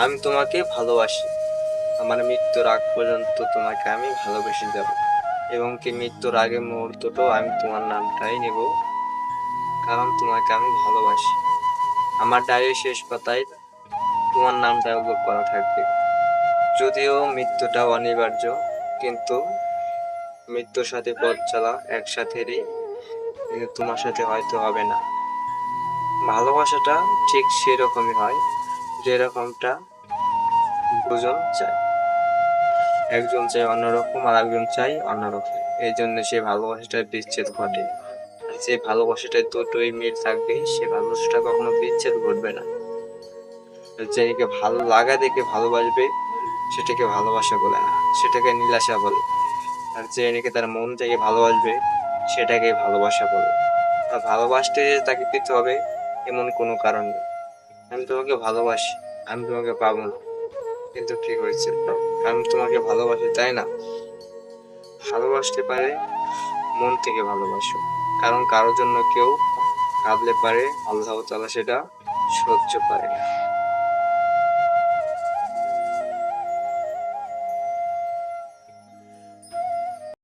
আমি তোমাকে ভালোবাসি। আমার মৃত্যুর আগ পর্যন্ত তোমাকে আমি ভালোবেসে যাব, এবং কি মৃত্যুর আগের মুহূর্তটাও আমি তোমার নামটাই নেব, কারণ তোমাকে আমি ভালোবাসি। আমার ডায়েরির শেষ পাতায় তোমার নামটা উল্লেখ করা থাকবে। যদিও মৃত্যুটা অনিবার্য, কিন্তু মৃত্যুর সাথে পথ চলা একসাথেরই, কিন্তু তোমার সাথে হয়তো হবে না। ভালোবাসাটা ঠিক সেরকমই হয়, যেরকমটা দুজন চায়। একজন চায় অন্যরকম আর একজন চায় অন্যরকম, এই জন্য সে ভালোবাসাটার বিচ্ছেদ ঘটে। আর যে ভালোবাসাটায় দুটোই মিল থাকবে, সে ভালোবাসাটা কখনো বিচ্ছেদ ঘটবে না। যেটাকে ভালো লাগা দেখে ভালোবাসবে, সেটাকে ভালোবাসা বলে না, সেটাকে নীলাশা বলে। আর যে নাকি তার মন থেকে ভালোবাসবে, সেটাকে ভালোবাসা বলে। আর ভালোবাসতে যে তাকে পেতে হবে এমন কোনো কারণ নেই। আমি তোমাকে ভালোবাসি, আমি তোমাকে পাবো না, কিন্তু ঠিক হয়েছে, আমি তোমাকে ভালোবাসি, তাই না? ভালোবাসতে পারে মন থেকে ভালোবাসো, কারণ কারোর জন্য কেউ কাঁদলে পারে, আল্লাহ তাআলা সেটা সহ্য পারে না।